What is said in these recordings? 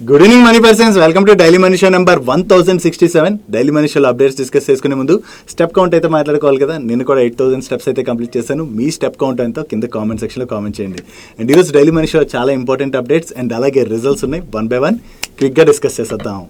Good evening money persons, welcome to daily money show number 1067. Daily money షోలో updates discuss చేసుకునే ముందు step count అయితే మాట్లాడుకోవాలి కదా. నేను కూడా 8000 స్టెప్స్ అయితే కంప్లీట్ చేశాను. మీ స్టెప్ కౌంట్ ఎంతో కింద కామెంట్ సెక్షన్లో కామెంట్ చేయండి. అండ్ ఈరోజు డైలీ మనీ షో చాలా ఇంపార్టెంట్ అప్డేట్స్ అండ్ అలాగే రిజల్ట్స్ ఉన్నాయి. 1 by 1 క్విక్గా డిస్కస్ చేసేద్దాం.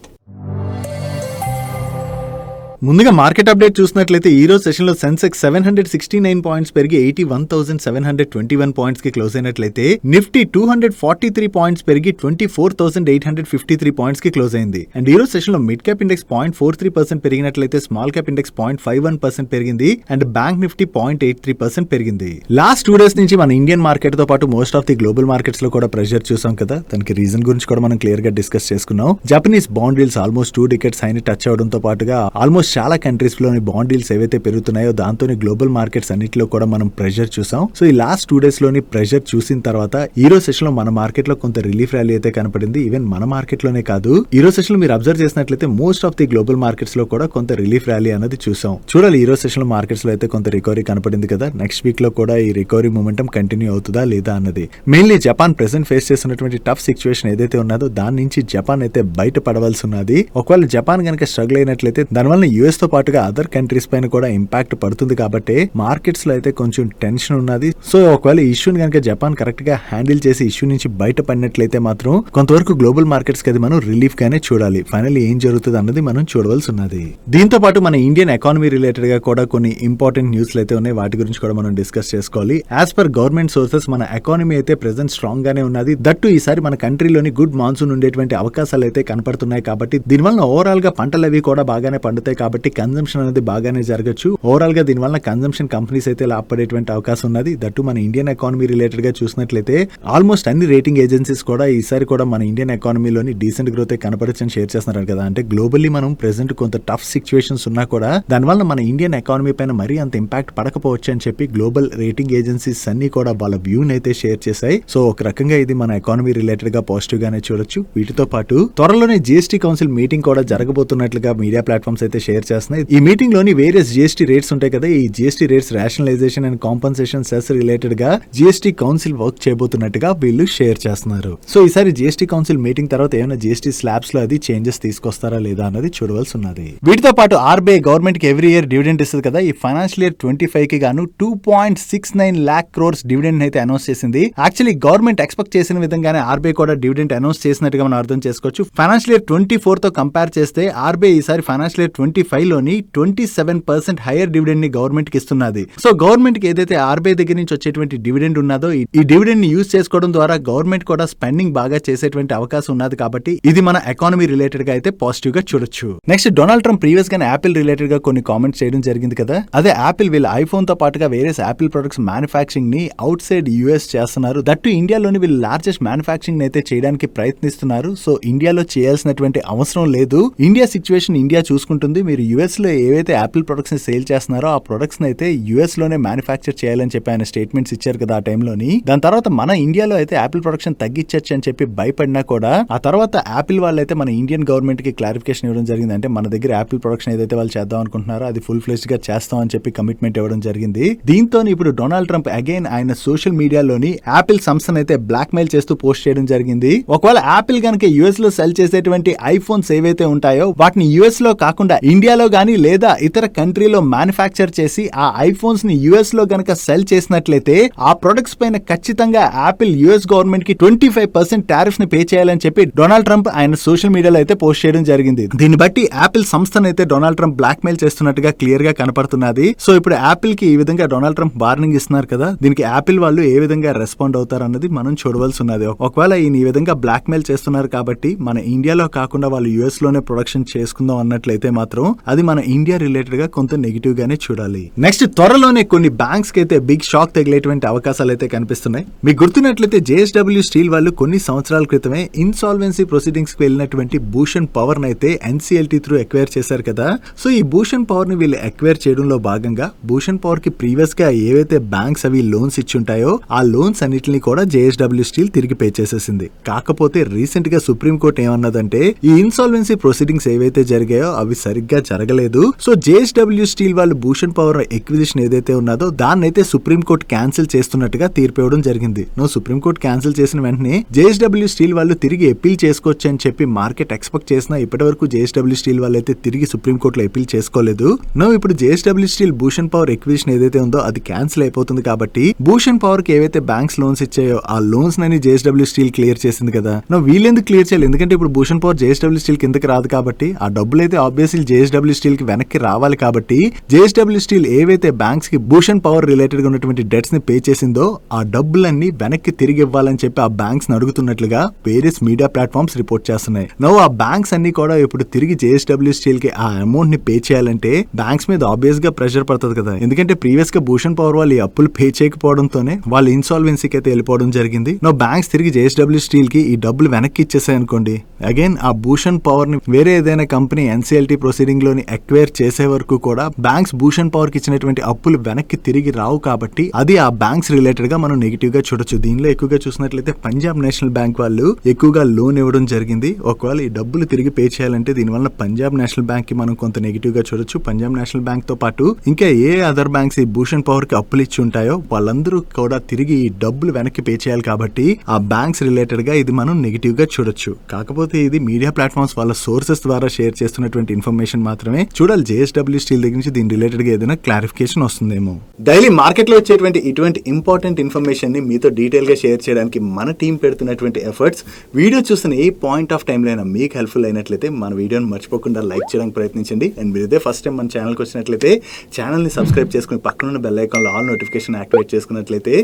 ముందుగా మార్కెట్ అప్డేట్ చూసినట్లయితే ఈ రోజు సెషన్లో సెన్సెక్స్ 769 పాయింట్స్ పెరిగి 81,721 పాయింట్స్ కి క్లోజ్ అయినట్లయితే నిఫ్టీ 243 పాయింట్స్ పెరిగి 24,853 పాయింట్స్ కి క్లోజ్ అయింది. అండ్ ఈ రోజు సెషన్లో మిడ్ క్యాప్ ఇండెక్స్ 0.43% పెరిగినట్లయితే స్మాల్ క్యాప్ ఇండెక్స్ 0.51% పెరిగింది అండ్ బ్యాంక్ నిఫ్టీ 0.83% పెరిగింది. లాస్ట్ 2 days నుంచి మన ఇండియన్ మార్కెట్ తో పాటు most of the global markets లో కూడా ప్రెషర్ చూసాం కదా. దానికి రీజన్ గురించి కూడా మనం క్లియర్ గా డిస్కస్ చేసుకున్నాం. Japanese bond deals almost 2 decades హైని టచ్ అవడంతో పాటుగా ఆల్మోస్ట్ చాలా కంట్రీస్ లోని బాండ్ డీల్స్ ఏవైతే పెరుగుతున్నాయో దాంతోనే గ్లోబల్ మార్కెట్స్ అన్నిటిలో కూడా మనం ప్రెషర్ చూసాం. సో ఈ లాస్ట్ 2 days లోని ప్రెషర్ చూసిన తర్వాత ఈ రోజు సెషన్ లో మన మార్కెట్ లో కొంత రిలీఫ్ ర్యాలీ అయితే కనపడింది. ఈవెన్ మన మార్కెట్ లోనే కాదు, ఈ రోజు సెషన్ లో మీరు అబ్జర్వ్ చేసినట్లయితే most of the global markets లో కూడా కొంత రిలీఫ్ ర్యాలీ అనేది చూసాం. చూడాలి ఈ రోజు సెషన్ లో మార్కెట్స్ లో అయితే కొంత రికవరీ కనపడింది కదా. నెక్స్ట్ వీక్ లో కూడా ఈ రికవరీ మూమెంటం కంటిన్యూ అవుతుందా లేదా అన్నది. మెయిన్లీ జపాన్ ప్రెసెంట్ ఫేస్ చేస్తున్నటువంటి టఫ్ సిచ్యువేషన్ ఏదైతే ఉన్నదో దాని నుంచి జపాన్ అయితే బయట పడవలసి ఉన్నది. ఒకవేళ జపాన్ కనుక స్ట్రగుల్ అయినట్లయితే దానివల్ల యుఎస్ తో పాటుగా అదర్ కంట్రీస్ పైన కూడా ఇంపాక్ట్ పడుతుంది కాబట్టి మార్కెట్స్ లో అయితే కొంచెం టెన్షన్ ఉన్నది. సో ఒకవేళ ఈ ఇష్యూని కనుక జపాన్ కరెక్ట్ గా హ్యాండిల్ చేసి ఇష్యూ నుంచి బయట పడినట్లయితే మాత్రం కొంతవరకు గ్లోబల్ మార్కెట్స్ కి అది మనం రిలీఫ్ గానే చూడాలి. ఫైనల్లీ ఏం జరుగుతుంది అన్నది మనం చూడవలసి ఉన్నది. దీంతో పాటు మన ఇండియన్ ఎకానమీ రిలేటెడ్ గా కూడా కొన్ని ఇంపార్టెంట్ న్యూస్లు అయితే ఉన్నాయి. వాటి గురించి కూడా మనం డిస్కస్ చేసుకోవాలి. యాజ్ పర్ గవర్నమెంట్ సోర్సెస్ మన ఎకానమీ అయితే ప్రెసెంట్ స్ట్రాంగ్ గానే ఉన్నది. దట్టు ఈసారి మన కంట్రీలోని గుడ్ మాన్సూన్ ఉండేటువంటి అవకాశాలు అయితే కనపడుతున్నాయి కాబట్టి దీనివల్ల ఓవరాల్ గా పంటలు అవి కూడా బాగానే పండుతాయి కాబట్టి కన్జంప్షన్ అనేది బాగానే జరగచ్చు. ఓవరాల్ గా దీనివల్ల కన్జంప్షన్ కంపెనీస్ అయితే లాభపడేటువంటి అవకాశం ఉన్నది. దట్టు మన ఇండియన్ ఎకానమీ రిలేటెడ్ గా చూసినట్లయితే ఆల్మోస్ట్ అన్ని రేటింగ్ ఏజెన్సీస్ కూడా ఈసారి కూడా మన ఇండియన్ ఎకానమీలోని డీసెంట్ గ్రోత్ కనపడచ్చని షేర్ చేస్తున్నారు కదా. అంటే గ్లోబల్లీ మనం ప్రెసెంట్ కొంత టఫ్ సిచ్యువేషన్స్ ఉన్నా కూడా దానివల్ల మన ఇండియన్ ఎకానమీ పైన మరీ అంత ఇంపాక్ట్ పడకపోవచ్చు అని చెప్పి గ్లోబల్ రేటింగ్ ఏజెన్సీస్ అన్ని కూడా వాళ్ళ వ్యూని అయితే షేర్ చేశాయి. సో ఒక రకంగా ఇది మన ఎకానమీ రిలేటెడ్ గా పాజిటివ్ గానే చూడొచ్చు. వీటితో పాటు త్వరలోనే జిఎస్టీ కౌన్సిల్ మీటింగ్ కూడా జరగబోతున్నట్లుగా మీడియా ప్లాట్ఫామ్స్ అయితే షేర్ చేస్తున్నాయి. ఈ మీటింగ్ లోని వేరియస్ జిఎస్టీ రేట్స్ ఉంటాయి కదా. ఈ GST rates rationalisation and compensation cess related గా జిఎస్టీ కౌన్సిల్ వర్క్ చేయబోతున్నట్టుగా వీళ్ళు షేర్ చేస్తున్నారు. సో ఈసారి జిఎస్టీ కౌన్సిల్ మీటింగ్ తర్వాత ఏమైనా జిఎస్టీ స్లాబ్స్ లో అది చేంజెస్ తీసుకొస్తారా లేదా అన్నది చూడవలసి ఉన్నది. వీటితో పాటు ఆర్బీఐ గవర్నమెంట్ కి ఎవ్రీ ఇయర్ డివిడెండ్ ఇస్తుంది కదా. ఈ ఫైనాన్షియల్ ఇయర్ 25 కి గాను 2.69 lakh crores డివిడెండ్ అయితే అనౌన్స్ చేసింది. యాక్చువల్లీ గవర్నమెంట్ ఎక్స్పెక్ట్ చేసిన విధంగానే ఆర్బీఐ కూడా డివిడెండ్ అనౌన్స్ చేసినట్టుగా మనం అర్థం చేసుకోవచ్చు. ఫైనాన్షియల్ ఇయర్ 24 తో కంపేర్ చేస్తే ఆర్బీఐ ఈసారి ఫైనాన్షియల్ ఇయర్ 25 లోని 27% హైయర్ డివిడెండ్ ని గవర్నమెంట్ కి ఇస్తున్నది. సో గవర్నమెంట్ కి ఏదైతే ఆర్బీఐ దగ్గర నుంచి వచ్చేటువంటి డివిడెండ్ ఉన్నదో ఈ డివిడెండ్ ని యూజ్ చేసుకోవడం ద్వారా గవర్నమెంట్ కూడా స్పెండింగ్ బాగా చేసేటువంటి అవకాశం ఉన్నది కాబట్టి ఇది మన ఎకానమీ రిలేటెడ్ గా అయితే పాజిటివ్ గా చూడొచ్చు. నెక్స్ట్ డొనాల్డ్ ట్రంప్ ప్రీవియస్ గా యాపిల్ రిలేటెడ్ గా కొన్ని కామెంట్స్ చేయడం జరిగింది కదా. అదే యాపిల్ వీళ్ళ ఐఫోన్ తో పాటుగా వేరే యాపిల్ ప్రొడక్ట్స్ మ్యానుఫాక్చరింగ్ ని అవుట్ సైడ్ యుఎస్ చేస్తున్నారు. దట్టు ఇండియాలోని వీళ్ళు లార్జెస్ట్ మ్యానుఫాక్చరింగ్ అయితే చేయడానికి ప్రయత్నిస్తున్నారు. సో ఇండియాలో చేయాల్సినటువంటి అవసరం లేదు. ఇండియా సిచ్యువేషన్ ఇండియా చూసుకుంటుంది. మీరు యుఎస్ లో ఏవైతే యాపిల్ ప్రొడక్ట్స్ ని సేల్ చేస్తున్నారో ఆ ప్రొడక్ట్స్ అయితే యుఎస్ లోనే మ్యానుఫాక్చర్ చేయాలని చెప్పి ఆయన స్టేట్మెంట్స్ ఇచ్చారు కదా ఆ టైంలోని. దాని తర్వాత మన ఇండియాలో అయితే యాపిల్ ప్రొడక్షన్ తగ్గించచ్చు అని చెప్పి భయపడినా కూడా ఆ తర్వాత యాపిల్ వాళ్ళు అయితే మన ఇండియన్ గవర్నమెంట్ కి క్లారిఫికేషన్ ఇవ్వడం జరిగింది. అంటే మన దగ్గర యాపిల్ ప్రొడక్షన్ ఏదైతే వాళ్ళు చేద్దాం అనుకుంటున్నారో అది ఫుల్ ఫ్లెజ్డ్ గా చేస్తాం అని చెప్పి కమిట్మెంట్ ఇవ్వడం జరిగింది. దీంతో ఇప్పుడు డొనాల్డ్ ట్రంప్ అగైన్ ఆయన సోషల్ మీడియాలోని యాపిల్ సంస్థను అయితే బ్లాక్ మెయిల్ చేస్తూ పోస్ట్ చేయడం జరిగింది. ఒకవేళ యాపిల్ కనుక యుఎస్ లో సెల్ చేసేటువంటి ఐఫోన్స్ ఏవైతే ఉంటాయో వాటిని యుఎస్ లో కాకుండా ఇండియాలో గానీ లేదా ఇతర కంట్రీలో మ్యానుఫాక్చర్ చేసి ఆ ఐఫోన్స్ ని యుఎస్ లో గనక సెల్ చేసినట్లయితే ఆ ప్రొడక్ట్స్ పైన ఖచ్చితంగా యాపిల్ యుఎస్ గవర్నమెంట్ కి 25% టారిఫ్ ని పే చేయాలని చెప్పి డొనాల్డ్ ట్రంప్ ఆయన సోషల్ మీడియాలో అయితే పోస్ట్ చేయడం జరిగింది. దీన్ని బట్టి యాపిల్ సంస్థను అయితే డొనాల్డ్ ట్రంప్ బ్లాక్ మెయిల్ చేస్తున్నట్టుగా క్లియర్ గా కనపడుతున్నది. సో ఇప్పుడు యాపిల్ కి ఈ విధంగా డొనాల్డ్ ట్రంప్ వార్నింగ్ ఇస్తున్నారు కదా. దీనికి యాపిల్ వాళ్ళు ఏ విధంగా రెస్పాండ్ అవుతారు అన్నది మనం చూడవలసి ఉన్నది. ఒకవేళ ఈ విధంగా బ్లాక్ మెయిల్ చేస్తున్నారు కాబట్టి మన ఇండియాలో కాకుండా వాళ్ళు యుఎస్ లోనే ప్రొడక్షన్ చేసుకుందాం అన్నట్లయితే మాత్రం అది మన ఇండియా రిలేటెడ్ గా కొంత నెగిటివ్ గానే చూడాలి. నెక్స్ట్ త్వరలోనే కొన్ని బ్యాంక్స్ కి అయితే బిగ్ షాక్ తగిలేటువంటి అవకాశాలు అయితే కనిపిస్తున్నాయి. మీకు గుర్తున్నట్లయితే జేఎస్డబ్ల్యూ స్టీల్ వాళ్ళు కొన్ని సంవత్సరాల క్రితమే ఇన్సాల్వెన్సీ ప్రొసీడింగ్స్ కి వెళ్ళినటువంటి భూషణ్ పవర్ అయితే ఎన్సీఎల్టీ త్రూ ఎక్వైర్ చేశారు కదా. సో ఈ భూషణ్ పవర్ ని వీళ్ళు ఎక్వైర్ చేయడంలో భాగంగా భూషణ్ పవర్ కి ప్రీవియస్ గా ఏవైతే బ్యాంక్స్ అవి లోన్స్ ఇచ్చి ఉంటాయో ఆ లోన్స్ అన్నిటిని కూడా జేఎస్డబ్ల్యూ స్టీల్ తిరిగి పే చేసేసింది. కాకపోతే రీసెంట్ గా సుప్రీం కోర్టు ఏమన్నదంటే ఈ ఇన్సాల్వెన్సీ ప్రొసీడింగ్స్ ఏవైతే జరిగాయో అవి సరిగ్గా జరగలేదు. సో జేఎస్డబ్ల్యూ స్టీల్ వాళ్ళు భూషణ్ పవర్ ఎక్విజిషన్ ఏదైతే ఉన్నదో దాన్నైతే సుప్రీంకోర్టు క్యాన్సిల్ చేస్తున్నట్టుగా తీర్పు ఇవ్వడం జరిగింది. సుప్రీంకోర్టు క్యాన్సిల్ చేసిన వెంటనే జేఎస్డబ్ల్యూ స్టీల్ వాళ్ళు తిరిగి అప్పీల్ చేసుకోవచ్చు అని చెప్పి మార్కెట్ ఎక్స్పెక్ట్ చేసినా ఇప్పటి వరకు జేఎస్డబ్ల్యూ స్టీల్ వాళ్ళు అయితే తిరిగి సుప్రీంకోర్టులో అప్పీల్ చేసుకోలేదు. ఇప్పుడు JSW steel Bhushan power acquisition ఏదైతే ఉందో అది క్యాన్సిల్ అయిపోతుంది కాబట్టి భూషణ్ పవర్ కి ఏవైతే బ్యాంక్స్ లోన్స్ ఇచ్చాయో ఆ లోన్స్ నని జేఎస్డబ్ల్యూ స్టీల్ క్లియర్ చేసింది కదా. వీళ్ళెందుకు క్లియర్ చేయాలి? ఎందుకంటే ఇప్పుడు భూషణ్ పవర్ జేఎస్డబ్ల్యూ స్టీల్ కిందకి రాదు కాబట్టి ఆ డబ్బులు అయితే ఆబ్వియస్లీ జేఎస్డబ్ల్యూ స్టీల్ కి వెనక్కి రావాలి కాబట్టి జేఎస్డబ్ల్యూ స్టీల్ ఏవైతే బ్యాంక్స్ కి భూషణ్ పవర్ రిలేటెడ్ గా ఉన్నటువంటి డెట్స్ ని పే చేసిందో ఆ డబ్బులన్నీ వెనక్కి తిరిగి ఇవ్వాలని చెప్పి ఆ బ్యాంక్స్ అడుగుతున్నట్లుగా వేరియస్ మీడియా ప్లాట్ఫామ్స్ రిపోర్ట్ చేస్తున్నాయి. ఆ బ్యాంక్స్ అన్ని కూడా ఇప్పుడు తిరిగి జేఎస్డబ్ల్యూ స్టీల్ కి ఆ అమౌంట్ ని పే చేయాలంటే బ్యాంక్స్ మీద ఆబ్వియస్ గా ప్రెషర్ పడుతుంది కదా. ఎందుకంటే ప్రీవియస్ గా భూషణ్ పవర్ వాళ్ళు ఈ అప్పులు పే చేయకపోవడంతోనే వాళ్ళు ఇన్సాల్వెన్సీకి అయితే వెళ్ళిపోవడం జరిగింది. బ్యాంక్స్ తిరిగి జేఎస్డబ్ల్యూ స్టీల్ కి ఈ డబ్బులు వెనక్కి ఇచ్చేసాయి అనుకోండి, అగైన్ ఆ భూషణ్ పవర్ ని వేరే ఏదైనా కంపెనీ ఎన్సీఎల్టీ ప్రొసీడింగ్ లోని అక్వైర్ చేసే వరకు కూడా బ్యాంక్స్ భూషణ్ పవర్ కి ఇచ్చినటువంటి అప్పులు వెనక్కి తిరిగి రావు కాబట్టి అది ఆ బ్యాంక్స్ రిలేటెడ్ గా మనం నెగిటివ్ గా చూడొచ్చు. దీనిలో ఎక్కువగా చూసినట్లయితే పంజాబ్ నేషనల్ బ్యాంక్ వాళ్ళు ఎక్కువగా లోన్ ఇవ్వడం జరిగింది. ఒకవేళ ఈ డబ్బులు తిరిగి పే చేయాలంటే దీనివల్ల పంజాబ్ నేషనల్ బ్యాంక్ కి మనం కొంత నెగిటివ్ గా చూడొచ్చు. పంజాబ్ నేషనల్ బ్యాంక్ తో పాటు ఇంకా ఏ అదర్ బ్యాంక్స్ ఈ భూషణ్ పవర్ కి అప్పులు ఇచ్చి ఉంటాయో వాళ్ళందరూ కూడా తిరిగి ఈ డబ్బులు వెనక్కి పే చేయాలి కాబట్టి ఆ బ్యాంక్స్ రిలేటెడ్ గా ఇది మనం నెగిటివ్ గా చూడొచ్చు. కాకపోతే ఇది మీడియా ప్లాట్ఫామ్స్ వాళ్ళ సోర్సెస్ ద్వారా షేర్ చేస్తున్నటువంటి ఇన్ఫర్మేషన్ మాత్రమే. చూడాలి జేఎస్డబ్ల్యూ స్టీల్ దగ్గర నుంచి దీని రిలేటెడ్ గా ఏదైనా క్లారిఫికేషన్ వస్తుందేమో. డైలీ మార్కెట్ లో వచ్చేటువంటి ఇటువంటి ఇంపార్టెంట్ ఇన్ఫర్మేషన్ ని మీతో డీటెయిల్ గా షేర్ చేయడానికి మన టీం పెడుతున్నటువంటి ఎఫర్ట్స్ వీడియో చూస్తున్న ఏ పాయింట్ ఆఫ్ టైం లో అయినా మీకు హెల్ప్ఫుల్ అయినట్లయితే మన వీడియోని మర్చిపోకుండా లైక్ చేయడానికి ప్రయత్నించండి. అండ్ మీరు ఇదే ఫస్ట్ టైం మన ఛానల్కి వచ్చినట్లయితే ఛానల్ని సబ్స్క్రైబ్ చేసుకుని పక్కన ఉన్న బెల్ ఐకాన్లో ఆల్ నోటిఫికేషన్ యాక్టివేట్ చేసుకున్నట్లయితే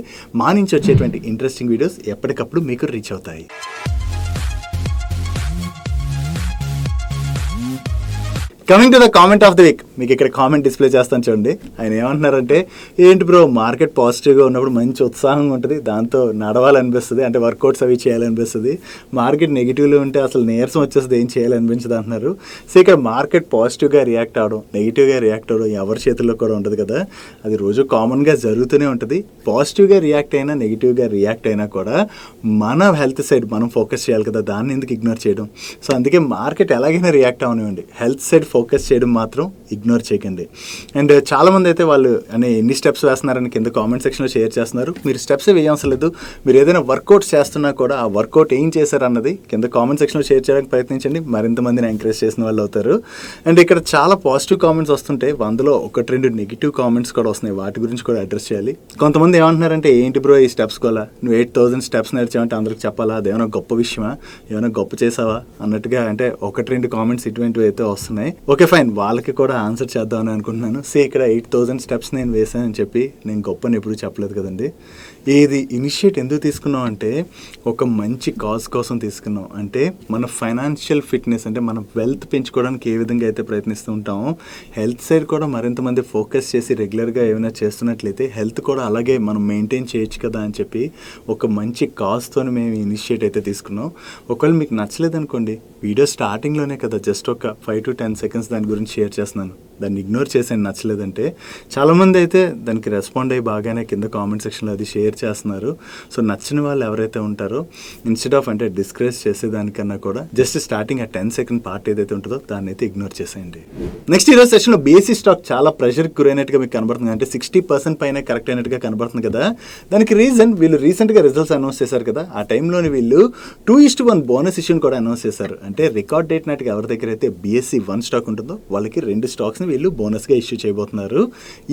మా నుంచి వచ్చేటువంటి ఇంట్రెస్టింగ్ వీడియోస్ ఎప్పటికప్పుడు మీకు రీచ్ అవుతాయి. Coming to the comment of the week, మీకు ఇక్కడ కామెంట్ డిస్ప్లే చేస్తాను చూడండి. ఆయన ఏమంటున్నారంటే, ఏంటి బ్రో మార్కెట్ పాజిటివ్గా ఉన్నప్పుడు మంచి ఉత్సాహంగా ఉంటుంది, దాంతో నడవాలనిపిస్తుంది, అంటే వర్కౌట్స్ అవి చేయాలనిపిస్తుంది. మార్కెట్ నెగిటివ్లో ఉంటే అసలు నీరసం వచ్చేస్తుంది, ఏం చేయాలనిపించదు అంటున్నారు. సో ఇక్కడ మార్కెట్ పాజిటివ్గా రియాక్ట్ అవ్వడం, నెగిటివ్గా రియాక్ట్ అవ్వడం ఎవరి చేతుల్లో కూడా ఉంటుంది కదా, అది రోజు కామన్గా జరుగుతూనే ఉంటుంది. పాజిటివ్గా రియాక్ట్ అయినా నెగిటివ్గా రియాక్ట్ అయినా కూడా మన హెల్త్ సైడ్ మనం ఫోకస్ చేయాలి కదా, దాన్ని ఎందుకు ఇగ్నోర్ చేయడం? సో అందుకే మార్కెట్ ఎలాగైనా రియాక్ట్ అవనివ్వండి, హెల్త్ సైడ్ ఫోకస్ చేయడం మాత్రం ఇగ్నోర్ చేయకండి. అండ్ చాలామంది అయితే వాళ్ళు ఎన్ని స్టెప్స్ వేస్తున్నారని కింద కామెంట్ సెక్షన్లో షేర్ చేస్తున్నారు. మీరు స్టెప్స్ వేయవసరం లేదు, మీరు ఏదైనా వర్కౌట్స్ చేస్తున్నా కూడా ఆ వర్కౌట్ ఏం చేశారు అన్నది కింద కామెంట్ సెక్షన్లో షేర్ చేయడానికి ప్రయత్నించండి, మరింత మందిని ఎంకరేజ్ చేసిన వాళ్ళు అవుతారు. అండ్ ఇక్కడ చాలా పాజిటివ్ కామెంట్స్ వస్తుంటే అందులో 1-2 నెగిటివ్ కామెంట్స్ కూడా వస్తున్నాయి, వాటి గురించి కూడా అడ్రస్ చేయాలి. కొంతమంది ఏమంటున్నారంటే, ఏంటి బ్రో ఈ స్టెప్స్ కూడా నువ్వు 8000 స్టెప్స్ నడిచావంటే అందరికి చెప్పాలా, అదేమైనా గొప్ప విషయమా, ఏమైనా గొప్ప చేసావా అన్నట్టుగా అంటే 1-2 కామెంట్స్ ఇటువంటివి అయితే వస్తున్నాయి. ఓకే ఫైన్, వాళ్ళకి కూడా ఆన్సర్ చేద్దామని అనుకుంటున్నాను. ఇక్కడ 8000 స్టెప్స్ నేను వేసానని చెప్పి నేను గొప్పని ఎప్పుడు చెప్పలేదు కదండి. ఇది ఇనిషియేట్ ఎందుకు తీసుకున్నాం అంటే ఒక మంచి కాజ్ కోసం తీసుకున్నాం. అంటే మన ఫైనాన్షియల్ ఫిట్నెస్, అంటే మన వెల్త్ పెంచుకోవడానికి ఏ విధంగా అయితే ప్రయత్నిస్తూ ఉంటామో హెల్త్ సైడ్ కూడా మరింత మంది ఫోకస్ చేసి రెగ్యులర్గా ఏమైనా చేస్తున్నట్లయితే హెల్త్ కూడా అలాగే మనం మెయింటైన్ చేయొచ్చు కదా అని చెప్పి ఒక మంచి కాజ్తో మేము ఇనిషియేట్ అయితే తీసుకున్నాం. ఒకవేళ మీకు నచ్చలేదనుకోండి, వీడియో స్టార్టింగ్లోనే కదా జస్ట్ ఒక 5 to 10 seconds దాని గురించి షేర్ చేస్తున్నాను, దాన్ని ఇగ్నోర్ చేసాను నచ్చలేదంటే. చాలామంది అయితే దానికి రెస్పాండ్ అయ్యి బాగానే కింద కామెంట్ సెక్షన్లో అది షేర్ చేస్తున్నారు. సో నచ్చిన వాళ్ళు ఎవరైతే ఉంటారో ఇన్స్టెడ్ ఆఫ్ అంటే డిస్కరేజ్ చేసేదానికన్నా కూడా జస్ట్ స్టార్టింగ్ ఆ 10 second పార్ట్ ఏదైతే ఉంటుందో దాన్ని అయితే ఇగ్నోర్ చేసేయండి. నెక్స్ట్ ఈరోజు సెషన్లో బీఎస్సీ స్టాక్ చాలా ప్రెషర్కి గురైనట్టుగా మీకు కనబడుతుంది, అంటే 60% పైన కరెక్ట్ అయినట్టుగా కనబడుతుంది కదా. దానికి రీజన్ వీళ్ళు రీసెంట్గా రిజల్ట్స్ అనౌన్స్ చేశారు కదా, ఆ టైంలోని వీళ్ళు 2:1 బోనస్ ఇష్యూని కూడా అనౌన్స్ చేశారు. అంటే రికార్డ్ డేట్ నాటికి ఎవరి దగ్గర అయితే BSE 1 స్టాక్ ఉంటుందో వాళ్ళకి 2 స్టాక్స్ని వీళ్ళు బోనస్గా ఇష్యూ చేయబోతున్నారు.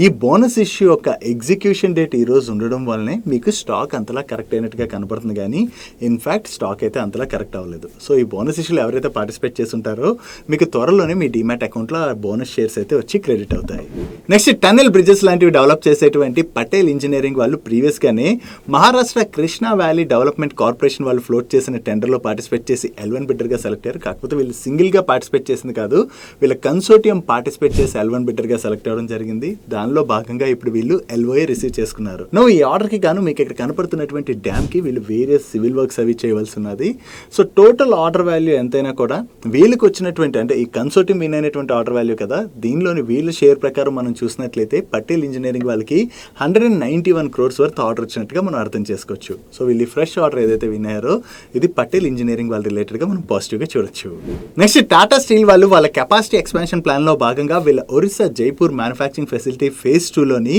ఈ బోనస్ ఇష్యూ యొక్క ఎగ్జిక్యూషన్ డేట్ ఈ రోజు ఉండడం వల్లనే మీకు స్టాక్ అంతలా కరెక్ట్ అయినట్టుగా కనబడుతుంది, కానీ ఇన్ఫ్యాక్ట్ స్టాక్ అయితే అంతలా కరెక్ట్ అవ్వలేదు. సో ఈ బోనస్ ఇష్యూలో ఎవరైతే పార్టిసిపేట్ చేస్తుంటారో మీకు త్వరలోనే మీ డిమాట్ అకౌంట్లో ఆ బోనస్ షేర్స్ అయితే వచ్చి క్రెడిట్ అవుతాయి. నెక్స్ట్ టన్నెల్ బ్రిడ్జెస్ లాంటివి డెవలప్ చేసేటువంటి పటేల్ ఇంజనీరింగ్ వాళ్ళు ప్రీవియస్గానే Maharashtra Krishna valley development corporation వాళ్ళు ఫ్లోట్ చేసిన టెండర్లో పార్టిసిపేట్ చేసి L1 బిడ్డర్గా సెలెక్ట్ అయ్యారు. కాకపోతే వీళ్ళు సింగిల్గా పార్టిసిపేట్ చేసింది కాదు, వీళ్ళ కన్సోర్టియం పార్టిసిపేట్ చేసి L1 బిడ్డర్ గా సెలెక్ట్ అవ్వడం జరిగింది. దానిలో భాగంగా ఇప్పుడు వీళ్ళు LOA రిసీవ్ చేసుకున్నారు. నువ్వు ఈ ఆర్డర్ కి గాను మీకు ఇక్కడ కనపడుతున్నటువంటి డ్యామ్ కి వీళ్ళు వేరే సివిల్ వర్క్స్ అవి చేయవలసి ఉన్నది. సో టోటల్ ఆర్డర్ వాల్యూ ఎంతైనా కూడా వీళ్ళకి వచ్చినటువంటి అంటే ఈ కన్సోర్టియం విన్ అయినటువంటి ఆర్డర్ వాల్యూ కదా, దీనిలోని వీళ్ళ షేర్ ప్రకారం మనం చూసినట్లయితే పటేల్ ఇంజనీరింగ్ వాళ్ళకి 191 crores వర్త్ ఆర్డర్ వచ్చినట్టుగా మనం అర్థం చేసుకోవచ్చు. సో వీళ్ళు ఫ్రెష్ ఆర్డర్ ఏదైతే విన్ అయ్యారో ఇది పటేల్ ఇంజనీరింగ్ వాళ్ళ రిలేటెడ్ గా మనం పాజిటివ్ గా చూడొచ్చు. నెక్స్ట్ టాటా స్టీల్ వాళ్ళు వాళ్ళ కెపాసిటీ ఎక్స్పాన్షన్ ప్లాన్ లో భాగంగా వీళ్ళ Orissa Jaipur manufacturing facility phase 2లోని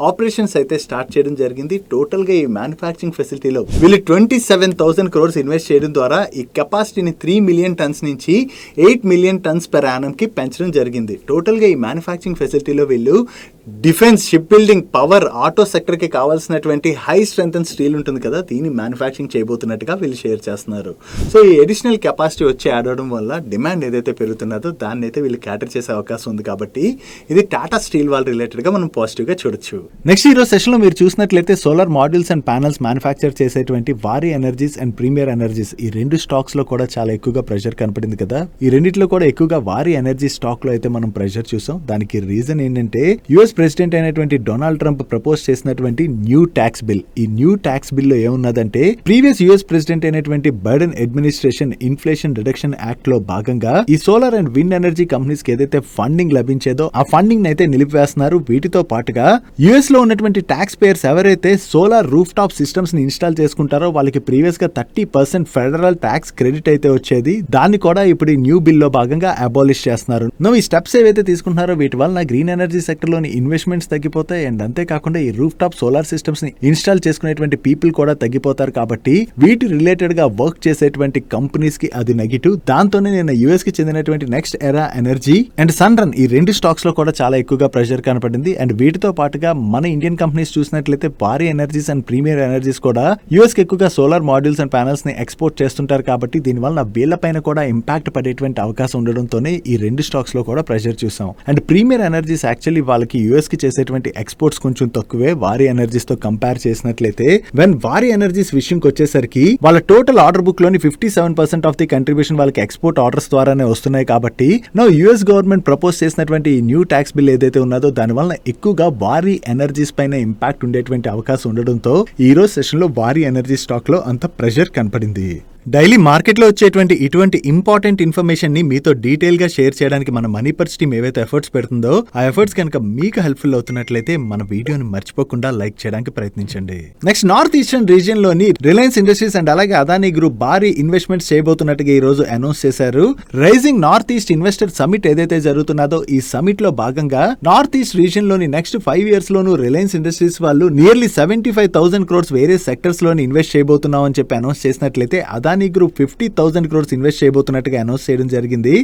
ఆపరేషన్స్ అయితే స్టార్ట్ చేయడం జరిగింది. టోటల్ గా ఈ మ్యానుఫ్యాక్చరింగ్ ఫెసిలిటీలో వీళ్ళు 27,000 crores ఇన్వెస్ట్ చేయడం ద్వారా ఈ కెపాసిటీని 3 million tons నుంచి 8 million tons per annum కి పెంచడం జరిగింది. టోటల్ గా ఈ మ్యానుఫ్యాక్చరింగ్ ఫెసిలిటీలో వీళ్ళు defence, ship building, power, auto sector కి కావాల్సినటువంటి హై స్ట్రెంత్ అండ్ స్టీల్ ఉంటుంది కదా, దీన్ని మ్యానుఫ్యాక్చరింగ్ చేయబోతున్నట్టుగా వీళ్ళు షేర్ చేస్తున్నారు. సో ఈ అడిషనల్ కెపాసిటీ వచ్చి యాడ్ అవడం వల్ల డిమాండ్ ఏదైతే పెరుగుతున్నదో దాన్ని అయితే వీళ్ళు క్యాటర్ చేసే అవకాశం ఉంది. కాబట్టి ఇది టాటా స్టీల్ వాళ్ళ రిలేటెడ్ గా మనం పాజిటివ్ గా చూడొచ్చు. నెక్స్ట్ ఈ రోజు సెషన్ లో మీరు చూసినట్లయితే solar modules and panels manufacture చేసేటువంటి వారి ఎనర్జీస్ అండ్ ప్రీమియర్ ఎనర్జీస్ ఈ రెండు స్టాక్స్ లో కూడా చాలా ఎక్కువగా ప్రెషర్ కనపడింది కదా. ఈ రెండిట్లో కూడా ఎక్కువగా వారి ఎనర్జీ స్టాక్ లో అయితే మనం ప్రెషర్ చూసాం. దానికి రీజన్ ఏంటంటే యుఎస్ ప్రెసిడెంట్ అయినటువంటి డొనాల్డ్ ట్రంప్ ప్రపోజ్ చేసినటువంటి న్యూ ట్యాక్స్ బిల్. ఈ న్యూ ట్యాక్స్ బిల్ లో ఏమున్నదంటే ప్రీవియస్ యుఎస్ ప్రెసిడెంట్ అయినటువంటి Biden administration inflation reduction act లో భాగంగా ఈ solar and wind energy companies కి ఏదైతే ఫండింగ్ లభించేదో ఆ ఫండింగ్ అయితే నిలిపివేస్తున్నారు. వీటితో పాటుగా యుఎస్ లో ఉన్నటువంటి ట్యాక్స్ పేయర్స్ ఎవరైతే సోలార్ రూఫ్ టాప్ సిస్టమ్స్ ని ఇన్స్టాల్ చేసుకుంటారో వాళ్ళకి ప్రీవియస్ గా 30% ఫెడరల్ ట్యాక్స్ క్రెడిట్ అయితే వచ్చేది. దాన్ని కూడా ఇప్పుడు ఈ న్యూ బిల్ లో భాగంగా అబాలిష్ చేస్తున్నారు. నువ్వు ఈ స్టెప్స్ ఏవైతే తీసుకుంటున్నారో వీటి వల్ల గ్రీన్ ఎనర్జీ సెక్టర్ లోని ఇన్వెస్ట్మెంట్స్ తగ్గిపోతాయి. అండ్ అంతేకాకుండా ఈ రూఫ్ టాప్ సోలార్ సిస్టమ్స్ ని ఇన్స్టాల్ చేసుకునేటువంటి పీపుల్ కూడా తగ్గిపోతారు. కాబట్టి వీటి రిలేటెడ్ గా వర్క్ చేసేటువంటి కంపెనీస్ కి అది నెగిటివ్. దాంతోనే నేను యుఎస్ కి చెందినటువంటి నెక్స్ట్ ఎరా ఎనర్జీ అండ్ సన్ రన్ ఈ రెండు స్టాక్స్ లో కూడా చాలా ఎక్కువగా ప్రెషర్ కనపడింది. అండ్ వీటితో పాటుగా మన ఇండియన్ కంపెనీస్ చూసినట్లయితే భారీ ఎనర్జీస్ అండ్ ప్రీమియర్ ఎనర్జీస్ కూడా యుఎస్ కి ఎక్కువగా సోలార్ మాడ్యూల్స్ అండ్ ప్యానల్స్ ని ఎక్స్పోర్ట్ చేస్తుంటారు. కాబట్టి దీనివల్ల వీళ్ళ పైన కూడా ఇంపాక్ట్ పడేటువంటి అవకాశం ఉండడంతోనే ఈ రెండు స్టాక్స్ లో కూడా ప్రెషర్ చూసాం. అండ్ ప్రీమియర్ ఎనర్జీస్ యాక్చువల్లీ వాళ్ళకి యుఎస్ కి చేసేటువంటి ఎక్స్పోర్ట్స్ కొంచెం తక్కువే వారి ఎనర్జీస్ తో కంపేర్ చేసినట్లయితే. వెన్ వారి ఎనర్జీస్ విషయంకి వచ్చేసరికి వాళ్ళ టోటల్ ఆర్డర్ బుక్ లోని 57% ఆఫ్ ది కంట్రిబ్యూషన్ వాళ్ళకి ఎక్స్పోర్ట్ ఆర్డర్స్ ద్వారానే వస్తున్నాయి. కాబట్టి నో యుఎస్ గవర్నమెంట్ ప్రపోజ్ చేసినటువంటి ఈ న్యూ ట్యాక్స్ బిల్ ఏదైతే ఉన్నదో దాని వల్ల ఎక్కువగా వారి ఎనర్జీస్ పైన ఇంపాక్ట్ ఉండేటువంటి అవకాశం ఉండడంతో ఈ రోజు సెషన్ లో వారి ఎనర్జీ స్టాక్ లో అంత ప్రెషర్ కనపడింది. డైలీ మార్కెట్లో వచ్చేటువంటి ఇటువంటి ఇంపార్టెంట్ ఇన్ఫర్మేషన్ ని మీతో డీటెయిల్ గా షేర్ చేయడానికి మన మనీ పర్స్ టీమ్ ఏవైతే ఎఫర్ట్స్ పెడుతుందో ఆ ఎఫర్ట్స్ కనుక మీకు హెల్ప్ఫుల్ అవుతున్నట్లయితే మన వీడియోని మర్చిపోకుండా లైక్ చేయడానికి ప్రయత్నించండి. నెక్స్ట్ నార్త్ ఈస్టర్న్ రీజియన్ లోని రిలయన్స్ ఇండస్ట్రీస్ అండ్ అలాగే అదానీ గ్రూప్ భారీ ఇన్వెస్ట్మెంట్స్ చేయబోతున్నట్టుగా ఈ రోజు అనౌన్స్ చేశారు. Rising north east investor summit ఏదైతే జరుగుతున్నదో ఈ సమిట్ లో భాగంగా నార్త్ ఈస్ట్ రీజియన్ లోని నెక్స్ట్ 5 years లోను రిలయన్స్ ఇండస్ట్రీస్ వాళ్ళు నియర్లీ 75,000 crores వేరే సెక్టర్స్ లోని ఇన్వెస్ట్ చేయబోతున్నాం అని చెప్పి అనౌన్స్ చేసినట్లయితే అదానీ గ్రూప్ 50,000 crores ఇన్వెస్ట్ చేయబోతున్నట్టుగా అనౌన్స్ చేయడం జరిగింది.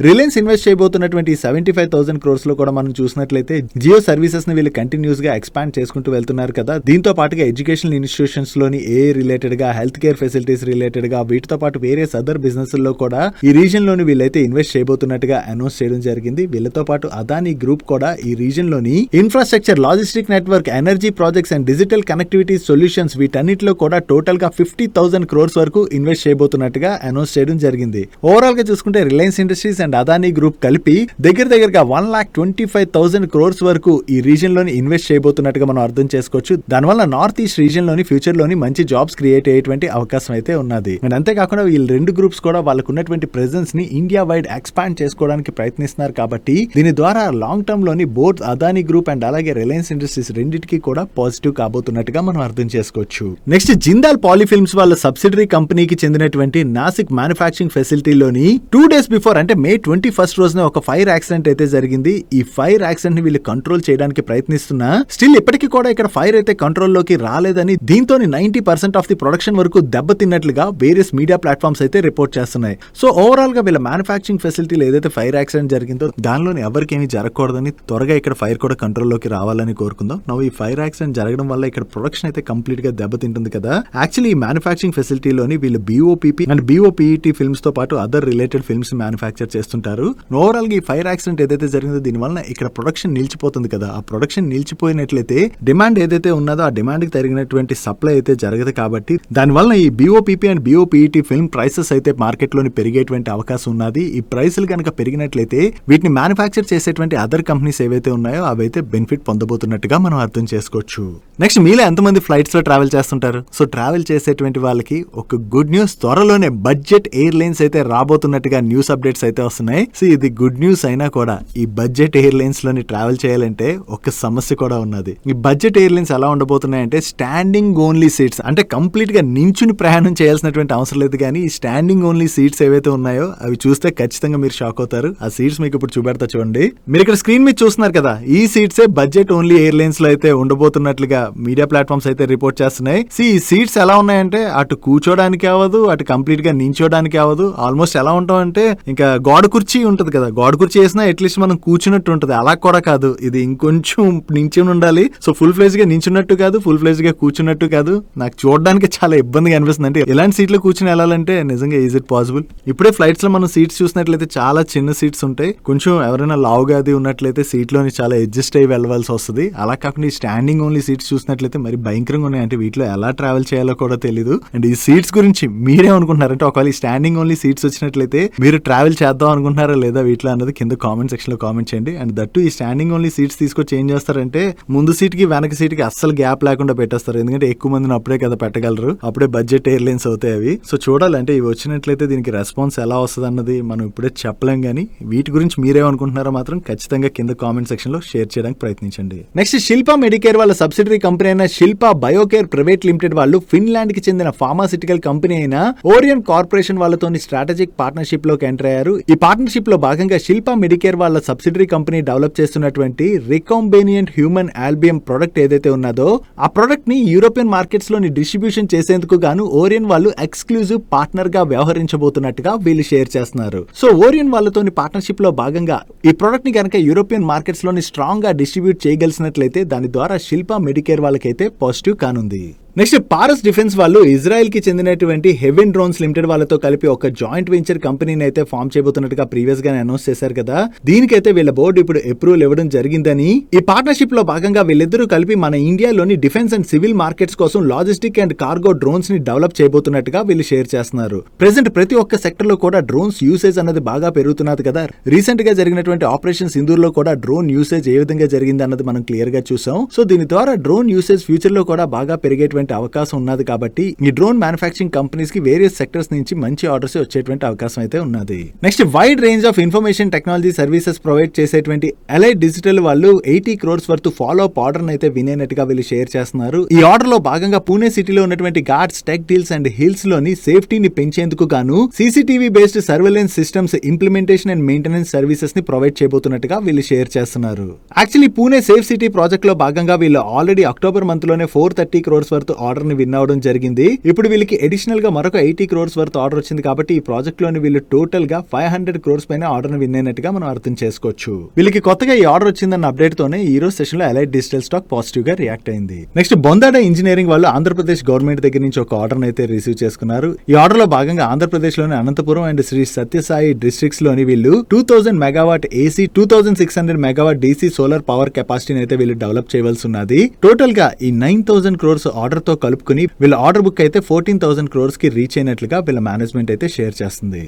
రిలయన్స్ ఇన్వెస్ట్ చేయబోతున్నటువంటి 75,000 crores లో కూడా మనం చూసినట్లయితే జియో సర్వీసెస్ ని వీళ్ళు కంటిన్యూస్ గా ఎక్స్పాండ్ చేసుకుంటూ వెళ్తున్నారు కదా. దీంతో పాటుగా ఎడ్యుకేషనల్ ఇన్స్టిట్యూషన్స్ లోని రిలేటెడ్ గా హెల్త్ కేర్ ఫెసిలిటీస్ రిలేటెడ్ గా వీటితో పాటు వేరే అదర్ బిజినెస్ లో కూడా ఈ రీజియన్ లోని వీళ్ళైతే ఇన్వెస్ట్ చేయబోతున్నట్టుగా అనౌన్స్ చేయడం జరిగింది. వీళ్ళతో పాటు అదానీ గ్రూప్ కూడా ఈ రీజియన్ లోని infrastructure, logistic network, energy projects and digital connectivity solutions వీటన్నిటిలో కూడా టోటల్ గా 50,000 crores వరకు ఇన్వెస్ట్ చేయబోతున్నట్టుగా అనౌన్స్ చేయడం జరిగింది. ఓవరాల్ గా చూసుకుంటే Reliance industries and Adani group కలిపి దగ్గరగా 1,25,000 crores వరకు ఈ రీజియన్ లోని ఇన్వెస్ట్ చేయబోతున్నట్టుగా మనం అర్థం చేసుకోవచ్చు. దానివల్ల నార్త్ ఈస్ట్ రీజియన్ లోని ఫ్యూచర్ లోని మంచి జాబ్స్ క్రియేట్ అయ్యేటువంటి అవకాశం అయితే ఉన్నది. అండ్ అంతేకాకుండా వీళ్ళు రెండు గ్రూప్స్ కూడా వాళ్ళకు ఉన్నటువంటి ప్రెజెన్స్ ని ఇండియా వైడ్ ఎక్స్పాండ్ చేసుకోవడానికి ప్రయత్నిస్తున్నారు. కాబట్టి దీని ద్వారా లాంగ్ టర్మ్ లోని బోత్ అదానీ గ్రూప్ అండ్ అలాగే రిలయన్స్ ఇండస్ట్రీస్ రెండింటికి కూడా పాజిటివ్ కాబోతున్నట్టుగా మనం అర్థం చేసుకోవచ్చు. నెక్స్ట్ జిందాల్ పాలిఫిల్మ్స్ వాళ్ళ సబ్సిడరీ కంపెనీకి చెందినటువంటి నాసిక్ మ్యానుఫ్యాక్చరింగ్ ఫెసిలిటీలోని 2 days బిఫోర్ అంటే May 21st రోజున ఒక ఫైర్ యాక్సిడెంట్ అయితే జరిగింది. ఈ ఫైర్ యాక్సిడెంట్ ని వీళ్ళు కంట్రోల్ చేయడానికి ప్రయత్నిస్తున్నా స్టిల్ ఇప్పటికీ కూడా ఇక్కడ ఫైర్ అయితే కంట్రోల్ లోకి రాలేదని, దీంతో 90% ఆఫ్ ది ప్రొడక్షన్ వరకు దెబ్బతిన్నట్లుగా వేరియస్ మీడియా ప్లాట్ఫామ్స్ అయితే రిపోర్ట్ చేస్తున్నాయి. సో ఓవరాల్ గా వీళ్ళ మ్యానుఫ్యాక్చరింగ్ ఫెసిలిటీలో ఏదైతే ఫైర్ యాక్సిడెంట్ జరిగిందో దానిలోని ఎవరికేమీ జరగకూడదని, త్వరగా ఇక్కడ ఫైర్ కూడా కంట్రోల్ లోకి రావాలని కోరుకుందాం. ఈ ఫైర్ యాక్సిడెంట్ జరగడం వల్ల ఇక్కడ ప్రొడక్షన్ అయితే కంప్లీట్ గా దెబ్బతింటుంది కదా. యాక్చువల్లీ ఈ మ్యానుఫ్యాక్చరింగ్ ఫెసిలిటీలోని వీళ్ళు BOPP అండ్ BOPET ఫిల్మ్స్ తో పాటు అదర్ రిలేటెడ్ ఫిల్మ్స్ మ్యానుఫ్యాక్చర్ చేస్తుంటారు. ఓవరాల్ గా ఈ ఫైర్ యాక్సిడెంట్ ఏదైతే జరిగిందో దీని వలన ఇక్కడ ప్రొడక్షన్ నిలిచిపోతుంది కదా, ఆ ప్రొడక్షన్ నిలిచిపోయినట్లయితే డిమాండ్ ఏదైతే ఉన్నదో ఆ డిమాండ్ కి తగినటువంటి సప్లై అయితే జరగదు. కాబట్టి దానివల్ల ఈ BOPP and BOPET film prices అయితే మార్కెట్ లోని పెరిగేటువంటి అవకాశం ఉన్నది. ఈ ప్రైసులు కనుక పెరిగినట్లయితే వీటిని మ్యానుఫ్యాక్చర్ చేసేటువంటి అదర్ కంపెనీస్ ఏవైతే ఉన్నాయో అవైతే బెనిఫిట్ పొందబోతున్నట్టుగా మనం అర్థం చేసుకోవచ్చు. నెక్స్ట్ మీలో ఎంతమంది ఫ్లైట్స్ లో ట్రావెల్ చేస్తుంటారు? సో ట్రావెల్ చేసేటువంటి వాళ్ళకి ఒక గుడ్ న్యూస్, త్వరలోనే బడ్జెట్ ఎయిర్లైన్స్ అయితే రాబోతున్నట్టుగా న్యూస్ అప్డేట్స్ అయితే వస్తున్నాయి. సో ఇది గుడ్ న్యూస్ అయినా కూడా ఈ బడ్జెట్ ఎయిర్లైన్స్ లోని ట్రావెల్ చేయాలంటే ఒక సమస్య కూడా ఉన్నది. ఈ బడ్జెట్ ఎయిర్లైన్స్ ఎలా ఉండబోతున్నాయంటే స్టాండింగ్ ఓన్లీ సీట్స్, అంటే కంప్లీట్ గా నించుని ప్రయాణం చేయాల్సినటువంటి అవసరం లేదు. కానీ ఈ స్టాండింగ్ ఓన్లీ సీట్స్ ఏవైతే ఉన్నాయో అవి చూస్తే ఖచ్చితంగా మీరు షాక్ అవుతారు. ఆ సీట్స్ మీకు ఇప్పుడు చూపెడతా చూడండి. మీరు ఇక్కడ స్క్రీన్ మీద చూస్తున్నారు కదా, ఈ సీట్సే బడ్జెట్ ఓన్లీ ఎయిర్లైన్స్ లో అయితే ఉండబోతున్నట్లుగా మీడియా ప్లాట్ఫామ్స్ అయితే రిపోర్ట్ చేస్తున్నాయి. ఈ సీట్స్ ఎలా ఉన్నాయంటే అటు కూర్చోడానికి అవ్వదు, అటు కంప్లీట్ గా నించోడానికి అవ్వదు. ఆల్మోస్ట్ ఎలా ఉంటాం అంటే ఇంకా గోడ కుర్చీ ఉంటది కదా, గోడ కుర్చీ వేసినా అట్లీస్ట్ మనం కూర్చున్నట్టు ఉంటది. అలా కూడా కాదు, ఇది ఇంకొంచెం నించుని ఉండాలి. సో ఫుల్ ఫ్లెజ్ గా నించున్నట్టు కాదు, ఫుల్ ఫ్లెజ్ గా కూర్చున్నట్టు కాదు. నాకు చూడడానికి చాలా ఇబ్బందిగా అనిపిస్తుంది. అంటే ఇలాంటి సీట్లు కూర్చుని వెళ్ళాలంటే నిజంగా ఈజ్ ఇట్ పాసిబుల్? ఇప్పుడే ఫ్లైట్స్ లో మనం సీట్స్ చూసినట్లయితే చాలా చిన్న సీట్స్ ఉంటాయి. కొంచెం ఎవరైనా లావుగా అది ఉన్నట్లయితే సీట్ లోని చాలా అడ్జస్ట్ అయ్యి వెళ్ళవలసి వస్తుంది. అలా కాకుండా ఈ స్టాండింగ్ ఓన్లీ సీట్స్ చూసినట్లయితే మరి భయంకరంగా ఉన్నాయి. అంటే వీటిలో ఎలా ట్రావెల్ చేయాలో కూడా తెలియదు. అండ్ ఈ సీట్స్ గురించి మీరే అనుకుంటున్నారంటే ఒకవేళ ఈ స్టాండింగ్ ఓన్లీ సీట్స్ వచ్చినట్లయితే మీరు ట్రావెల్ చేద్దాం అనుకుంటున్నారా లేదా వీటిలో అన్నది కింద కామెంట్ సెక్షన్ లో కామెంట్ చేయండి. అండ్ దట్టు ఈ స్టాండింగ్ ఓన్లీ సీట్స్ తీసుకొచ్చి ఏం చేస్తారంటే ముందు సీట్ కి వెనక సీట్ కి అస్సలు గ్యాప్ లేకుండా పెట్టేస్తారు. ఎందుకంటే ఎక్కువ మందిని అప్పుడే కదా పెట్టగలరు, అప్పుడే బడ్జెట్ ఎయిర్లైన్స్ అవుతాయి అవి. సో చూడాలంటే ఇవి వచ్చినట్లయితే దీనికి రెస్పాన్స్ ఎలా వస్తుంది అన్నది మనం ఇప్పుడే చెప్పలేం. కానీ వీటి గురించి మీరేమనుకుంటున్నారో మాత్రం ఖచ్చితంగా కింద కామెంట్ సెక్షన్ లో షేర్ చేయడానికి ప్రయత్నించండి. నెక్స్ట్ శిల్పా మెడికేర్ వాళ్ళ సబ్సిడరీ కంపెనీ అయిన శిల్పా బయోకేర్ ప్రైవేట్ లిమిటెడ్ వాళ్ళు ఫిన్లాండ్ కి చెందిన ఫార్మాసిటికల్ కంపెనీ అయిన ఓరియన్ కార్పొరేషన్ వాళ్ళతో స్ట్రాటజిక్ పార్ట్నర్షిప్ లోకి ఎంటర్ అయ్యారు. ఈ పార్ట్నర్షిప్ లో భాగంగా శిల్పా మెడికేర్ వాళ్ళ సబ్సిడరీ కంపెనీ డెవలప్ చేస్తున్నటువంటి రికాంబినియంట్ హ్యూమన్ ఆల్బియం ప్రొడక్ట్ ఏదైతే ఉన్నదో ఆ ప్రొడక్ట్ ని యూరోపియన్ మార్కెట్స్ లోని డిస్ట్రిబ్యూషన్ చేసేందుకు గాను ఓరియన్ వాళ్ళు ఎక్స్క్లూజివ్ పార్ట్నర్ గా వ్యవహరించబోతున్నట్టుగా వీళ్ళు షేర్ చేస్తున్నారు. సో ఓరియన్ వాళ్ళతోని పార్ట్నర్షిప్ లో భాగంగా ఈ ప్రొడక్ట్ ని కనుక యూరోపియన్ మార్కెట్స్ లోని స్ట్రాంగ్ గా డిస్ట్రిబ్యూట్ చేయగలిసినట్లయితే దాని ద్వారా శిల్పా మెడికేర్ వాళ్ళకైతే పాజిటివ్ కానుంది. నెక్స్ట్ పారస్ డిఫెన్స్ వాళ్ళు ఇజ్రాయెల్ కి చెందినటువంటి హెవెన్ డ్రోన్స్ లిమిటెడ్ వాళ్ళతో కలిపి ఒక జాయింట్ వెంచర్ కంపెనీని అయితే ఫామ్ చేయబోతున్నట్టుగా ప్రీవియస్ గా అనౌన్స్ చేశారు కదా. దీనికైతే వీళ్ళ బోర్డు ఇప్పుడు అప్రూవల్ ఇవ్వడం జరిగిందని, ఈ పార్ట్నర్షిప్ లో భాగంగా వీళ్ళిద్దరూ కలిపి మన ఇండియాలోని డిఫెన్స్ అండ్ సివిల్ మార్కెట్స్ కోసం లాజిస్టిక్ అండ్ కార్గో డ్రోన్స్ ని డెవలప్ చేయబోతున్నట్టుగా వీళ్ళు షేర్ చేస్తున్నారు. ప్రెసెంట్ ప్రతి ఒక్క సెక్టర్ లో కూడా డ్రోన్స్ యూసేజ్ అనేది బాగా పెరుగుతున్నది కదా. రీసెంట్ గా జరిగినటువంటి ఆపరేషన్ సింధూర్ లో కూడా డ్రోన్ యూసేజ్ ఏ విధంగా జరిగింది అన్నది మనం క్లియర్ గా చూసాం. సో దీని ద్వారా డ్రోన్ యూసేజ్ ఫ్యూచర్ లో కూడా బాగా పెరిగేటువంటి అవకాశం ఉన్నది. కాబట్టి ఈ డ్రోన్ మ్యానుఫ్యాక్చరింగ్ కంపెనీస్ కి వేరియస్ సెక్టర్స్ నుంచి మంచి ఆర్డర్స్ వచ్చేటువంటి అవకాశం అయితే ఉన్నది. Next wide range of information technology services provide చేసేటువంటి ఎలైట్ డిజిటల్ వాళ్ళు 80 crores worth follow up order అయితే వినేనట్టుగా వీళ్ళు షేర్ చేస్తున్నారు. ఈ ఆర్డర్ లో భాగంగా పూణే సిటీలో ఉన్నటువంటి Ghats, tech deals and hills లోని సేఫ్టీని పెంచేందుకు గాను CCTV based surveillance systems implementation and maintenance services ని ప్రొవైడ్ చేయబోతున్నట్టుగా వీళ్ళు షేర్ చేస్తున్నారు. Actually Pune safe city project లో భాగంగా వీళ్ళు ఆల్రెడీ అక్టోబర్ మంత్ లోనే 430 crores వర్త్ ఆర్డర్ ని విన్ అవడం జరిగింది. ఇప్పుడు వీళ్ళకి అడిషనల్ గా మరొక 80 crores వర్త్ ఆర్డర్ వచ్చింది. కాబట్టి ఈ ప్రాజెక్ట్ లోని వీళ్ళు టోటల్ గా 500 crores పైన ఆర్డర్ ని విన్ అయినట్టుగా మనం అర్థం చేసుకోవచ్చు. వీళ్ళకి కొత్తగా ఈ ఆర్డర్ వచ్చిందన్న అప్డేట్ తోనే ఈ రోజు సెషన్ లో ఎలైట్ డిజిటల్ స్టాక్ పాజిటివ్ గా రియాక్ట్ అయింది. నెక్స్ట్ బొందాడ ఇంజనీరింగ్ వాళ్ళు ఆంధ్రప్రదేశ్ గవర్నమెంట్ దగ్గర నుంచి ఒక ఆర్డర్ అయితే రిసీవ్ చేసుకున్నారు. ఈ ఆర్డర్ లో భాగంగా ఆంధ్రప్రదేశ్ లోని అనంతపురం అండ్ శ్రీ సత్యసాయి డిస్ట్రిక్ట్స్ లోని వీళ్ళు 2000 megawatt AC, 2600 megawatt DC solar power కెపాసిటీని అయితే వీళ్ళు డెవలప్ చేయవలసి ఉన్నది. టోటల్ గా ఈ 9000 crores ఆర్డర్ తో కలుపుకుని వీళ్ళ ఆర్డర్ బుక్ అయితే 14,000 crores కి రీచ్ అయినట్లుగా వీళ్ళ మేనేజ్మెంట్ అయితే షేర్ చేస్తుంది.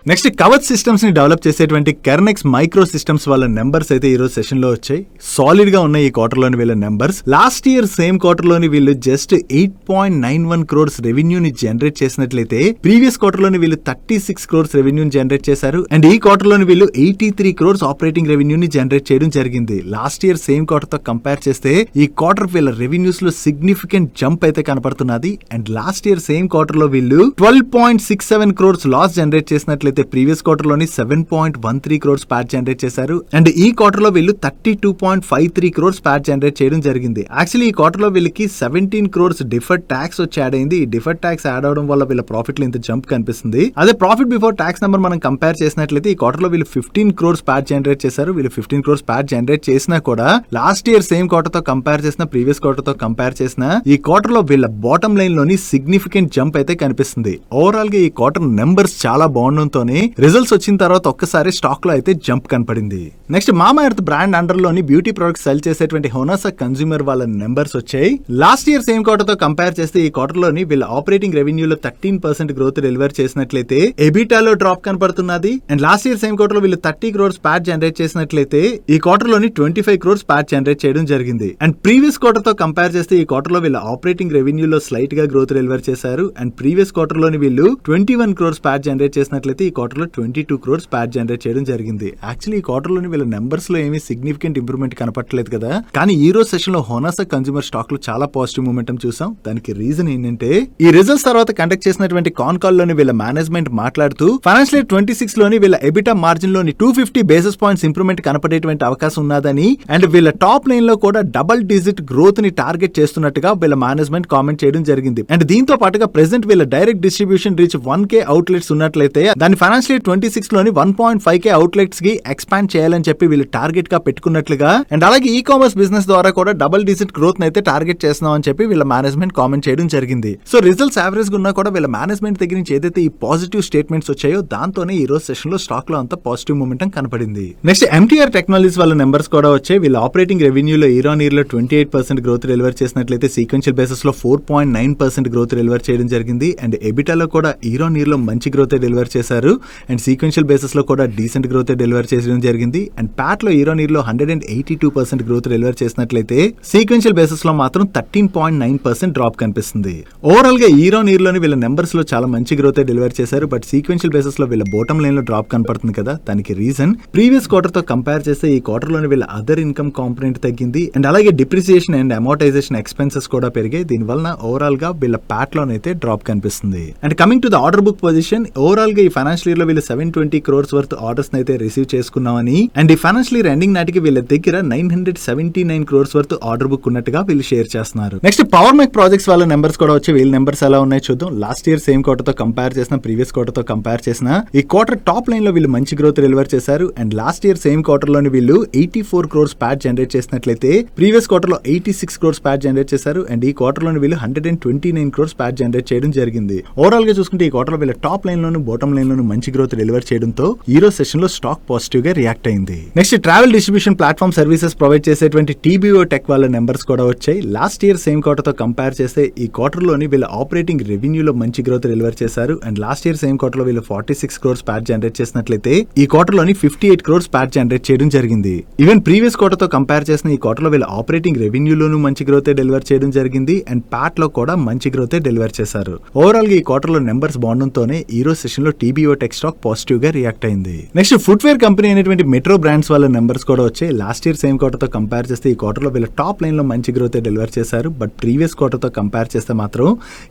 నెక్స్ట్ కవచ్ సిస్టమ్స్ ని డెవలప్ చేసేటువంటి కెర్నెక్స్ మైక్రో సిస్టమ్స్ వాళ్ళ నెంబర్స్ అయితే ఈ రోజు సెషన్ లో వచ్చాయి. సాలిడ్ గా ఉన్నాయి ఈ క్వార్టర్ లోని వీళ్ళ numbers. Last year same quarter లోని వీళ్ళు జస్ట్ 8.91 crores రెవెన్యూని జనరేట్ చేసినట్లయితే ప్రీవియస్ క్వార్టర్ లోని వీళ్ళు 36 crores రెవెన్యూని జనరేట్ చేశారు. అండ్ ఈ క్వార్టర్ లోని వీళ్ళు 83 crores ఆపరేటింగ్ రెవెన్యూని జనరేట్ చేయడం జరిగింది. లాస్ట్ ఇయర్ సేమ్ క్వార్టర్ తో కంపేర్ చేస్తే ఈ క్వార్టర్ వీళ్ళ రెవెన్యూస్ లో సిగ్నిఫికెంట్ జంప్ అయితే కనపడుతున్నది. And last year same quarter లో వీళ్ళు 12.67 crores లాస్ జనరేట్ చేసినట్లయితే చూసినట్లయితే ప్రీవియస్ క్వార్టర్ లోని 7.13 crores ప్యాట్ జనరేట్ చేశారు. అండ్ ఈ క్వార్టర్ లో వీళ్ళు 32.53 crores ప్యాట్ జనరేట్ చేయడం జరిగింది. యాక్చువల్లీ ఈ క్వార్టర్ లో వీళ్ళకి 17 crores డిఫర్డ్ ట్యాక్స్ వచ్చి యాడ్ అయింది. ఈ డిఫర్డ్ ట్యాక్స్ యాడ్ అవడం వల్ల వీళ్ళ ప్రాఫిట్ లో ఇంత జంప్ కనిపిస్తుంది. అదే ప్రాఫిట్ బిఫోర్ ట్యాక్స్ నెంబర్ మనం కంపేర్ చేసినట్లయితే ఈ క్వార్టర్ లో వీళ్ళు 15 crores ప్యాట్ జనరేట్ చేశారు. వీళ్ళు 15 crores ప్యాట్ జనరేట్ చేసినా కూడా లాస్ట్ ఇయర్ సేమ్ క్వార్టర్ తో కంపేర్ చేసిన, ప్రీవియస్ క్వార్టర్ తో కంపేర్ చేసిన ఈ క్వార్టర్ లో వీళ్ళ బాటమ్ లైన్ లోని సిగ్నిఫికెంట్ జంప్ అయితే కనిపిస్తుంది. ఓవరాల్ గా ఈ క్వార్టర్ నెంబర్స్ చాలా బాగుండటంతోనే రిజల్ట్స్ వచ్చిన తర్వాత ఒక్కసారి స్టాక్ లో అయితే జంప్ కనపడింది. నెక్స్ట్ మామా ఎర్త్ బ్రాండ్ అండర్ లోని బ్యూటీ ప్రొడక్ట్స్ సెల్ చేసేటువంటి హోనాసా కన్స్యూమర్ వాళ్ళ నెంబర్స్ వచ్చాయి. లాస్ట్ ఇయర్ సేమ్ క్వార్టర్ తో కంపేర్ చేస్తే ఈ క్వార్టర్ లోని వీళ్ళ ఆపరేటింగ్ రెవెన్యూలో 13% గ్రోత్ డెలివర్ చేసినట్లయితే ఎబిటాలో డ్రాప్ కనపడుతున్నది. And last year same quarter లో వీళ్ళు 30 crores ప్యాట్ జనరేట్ చేసినట్లయితే ఈ క్వార్టర్ లోని 25 crores ప్యాట్ జనరేట్ చేయడం జరిగింది. అండ్ ప్రీవియస్ క్వార్టర్ తో కంపేర్ చేస్తే ఈ క్వార్టర్ లో వీళ్ళ ఆపరేటింగ్ రెవెన్యూలో స్లైట్ గా గ్రోత్ డెలివర్ చేశారు. అండ్ ప్రీవియస్ క్వార్టర్ లోని వీళ్ళు 21 crores ప్యాట్ జనరేట్ చేసినట్లయితే ఈ క్వార్టర్ లో 22 crores ప్యాట్ జనరేట్ చేయడం జరిగింది. యాక్చువల్లీ ఈ క్వార్టర్ లోని వీళ్ళ నెంబర్స్ లో ఏమీ సిగ్నిఫికెంట్ ఇంప్రూవ్మెంట్ కనపట్లేదు కదా. కానీ ఈ రోజు సెషన్ లో హోనాసా కన్స్యూమర్ స్టాక్ లో చాలా పాజిటివ్ మూమెంటం చూసాం. దానికి రీజన్ ఏంటంటే ఈ రిజల్ట్స్ తర్వాత కండక్ట్ చేసినటువంటి కాన్ కాల్ లోని వీళ్ళ మేనేజ్మెంట్ మాట్లాడుతూ ఫైనాన్షియల్ ఇయర్ 26 లోని వీళ్ళ ఎబిటా మార్జిన్ లోని 250 basis points ఇంప్రూవ్మెంట్ కనపడేటువంటి అవకాశం ఉన్నదని అండ్ వీళ్ళ టాప్ లైన్ లో కూడా డబుల్ డిజిట్ గ్రోత్ ని టార్గెట్ చేస్తున్నట్టుగా వీళ్ళ మేనేజ్మెంట్ కామెంట్ చేయడం జరిగింది. అండ్ దీంతో పాటుగా ప్రెసెంట్ వీళ్ళ direct distribution reach 1K outlets ఉన్నట్లయితే దాని ఫైనాన్షియల్ ఇయర్ 26 లోని 1.5K అవుట్లెట్స్ కి ఎక్స్పాండ్ చేయాలని చెప్పి వీళ్ళు టార్గెట్ గా పెట్టుకున్నట్లుగా అండ్ అలాగే ఈ కామర్స్ బిజినెస్ ద్వారా కూడా డబుల్ డిజిట్ గ్రోత్ అయితే టార్గెట్ చేస్తున్నాం అని చెప్పి వీళ్ళ మేనేజ్మెంట్ కామెంట్ చేయడం జరిగింది. సో రిజల్ట్స్ యావరేజ్ గా ఉన్నా కూడా వీళ్ళ మేనేజ్మెంట్ దగ్గర నుంచి ఏదైతే ఈ పాజిటివ్ స్టేట్మెంట్స్ వచ్చాయో దాంతోనే ఈ రోజు సెషన్ లో స్టాక్ లో అంత పాజిటివ్ మూమెంటం కనపడింది. నెక్స్ట్ MTR టెక్నాలజీస్ వాళ్ళ నెంబర్స్ కూడా వచ్చాయి. వీళ్ళ ఆపరేటింగ్ రెవెన్యూలో ఇయర్ ఆన్ ఇయర్ లో 28% గ్రోత్ డెలివర్ చేసినట్లయితే సీక్వెన్షియల్ బేసిస్ లో 4.9% గ్రోత్ డెలివర్ చేయడం జరిగింది. అండ్ ఎబిటాలో కూడా ఇయర్ ఆన్ ఇయర్ లో మంచి గ్రోత్ డెలివర్ చేశారు. అండ్ సీక్వెన్షియల్ బేసిస్ లో కూడా డీసెంట్ గ్రోత్ డెలివర్ చేయడం జరిగింది. అండ్ ప్యాట్ లో ఇయర్ ఆన్ ఇయర్ లో 182% గ్రోత్ డెలివర్ చేసినట్లయితే సీక్వెన్షియల్ బేసిస్ లో మాత్రం 13.9% డ్రాప్ కనిపిస్తుంది. ఓవరాల్ గా ఇయర్ ఆన్ ఇయర్ లోని వీళ్ళ నెంబర్స్ లో చాలా మంచి గ్రోత్ డెలివర్ చేశారు. బట్ సీక్వెన్షియల్ బేసిస్ లో వీళ్ళ బాటమ్ లైన్ లో డ్రాప్ కనపడుతుంది కదా. దానికి రీజన్ ప్రీవియస్ క్వార్టర్ తో కంపేర్ చేస్తే ఈ క్వార్టర్ లోని వీళ్ళ అదర్ ఇన్కమ్ కాంపోనెంట్ తగ్గింది. అండ్ అలాగే డిప్రిసియేషన్ అండ్ అమోటైజేషన్ ఎక్స్పెన్సెస్ కూడా పెరిగాయి. దీని వలన ఓవరాల్ గా వీళ్ళ ప్యాట్ లోనైతే డ్రాప్ కనిపిస్తుంది. And coming to the order book position, overall గా ఈ ఫైనాన్షియల్ ఇయర్ లో వీళ్ళు 720 crores వర్త్ ఆర్డర్స్ అయితే రిసీవ్ చేసుకున్నామని అండ్ ఈ ఫైనాన్షియల్ ఇయర్ ఎండింగ్ నాటికి వీళ్ళ దగ్గర 979 crores వర్త్ ఆర్డర్ బుక్ ఉన్నట్టుగా వీళ్ళు షేర్ చేస్తున్నారు. నెక్స్ట్ పవర్ మేక్ ప్రాజెక్ట్స్ వాళ్ళ నెంబర్స్ కూడా వచ్చి వీళ్ళ నెంబర్స్ ఎలా ఉన్నాయి చూద్దాం. లాస్ట్ ఇయర్ సేమ్ క్వార్టర్ తో కంపేర్ చేసిన, ప్రీవియస్ క్వార్టర్ తో కంపేర్ చేసిన ఈ క్వార్టర్ టాప్ లైన్ లో వీళ్ళు మంచి గ్రోత్ డెలివర్ చేశారు. And last year same quarter లోని వీళ్ళు 84 crores ప్యాట్ జనరేట్ చేసినట్లయితే ప్రీవియస్ క్వార్టర్ లో 86 crores ప్యాట్ జనరేట్ చేశారు. అండ్ ఈ క్వార్టర్ లోని వీళ్ళు 129 crores ప్యాట్ జనరేట్ చేయడం జరిగింది. ఓవరాల్ గా చూసుకుంటే ఈ క్వార్టర్ లో వీళ్ళ టాప్ లైన్ లోను బాటమ్ లైన్ లోను మంచి గ్రోత్ డెలివర్ చేయడంతో ఈ రోజు సెషన్ లో స్టాక్ పాజిటివ్ గా రియాక్ట్ అయింది. Next travel distribution platform services provide చేసేటువంటి TBO టెక్ వాళ్ళ నెంబర్స్ కూడా వచ్చాయి. లాస్ట్ ఇయర్ సేమ్ క్వార్టర్ తో కంపేర్ చేస్తే ఈ క్వార్టర్ లోని వీళ్ళ ఆపరేటింగ్ రెవెన్యూలో మంచి గ్రోత్ డెలివర్ చేశారు. And last year same quarter లో వీళ్ళు 46 crores ప్యాట్ జనరేట్ చేసినట్లయితే ఈ క్వార్టర్ లోని 58 crores ప్యాట్ జనరేట్ చేయడం జరిగింది. ఈవెన్ ప్రీవియస్ క్వార్టర్ తో కంపేర్ చేసిన ఈ క్వార్టర్ లో వీళ్ళ ఆపరేటింగ్ రెవెన్యూలోనూ మంచి గ్రోత్ డెలివర్ చేయడం జరిగింది. అండ్ ప్యాట్ లో కూడా మంచి గ్రోత్ డెలివర్ చేశారు. ఓవరాల్ గా ఈ క్వార్టర్ లో నెంబర్స్ బాగుండటంతోనే ఈ రోజు సెషన్ లో TBO టెక్ స్టాక్ పాజిటివ్ గా రియాక్ట్ అయింది. నెక్స్ట్ ఫుట్వేర్ కంపెనీ అయినటువంటి మెట్రో బ్రాండ్స్ వాళ్ళ నెంబర్స్ కూడా వచ్చాయి. లాస్ట్ ఇయర్ సేమ్ క్వార్టర్ తో కంపేర్ చేస్తే ఈ క్వార్టర్ లో వీళ్ళ టాప్ లైన్ లో మంచి గ్రోత్ డెలివర్ చేశారు. బట్ ప్రీవియస్ క్వార్టర్ తో కంపేర్ చేస్తే మాత్రం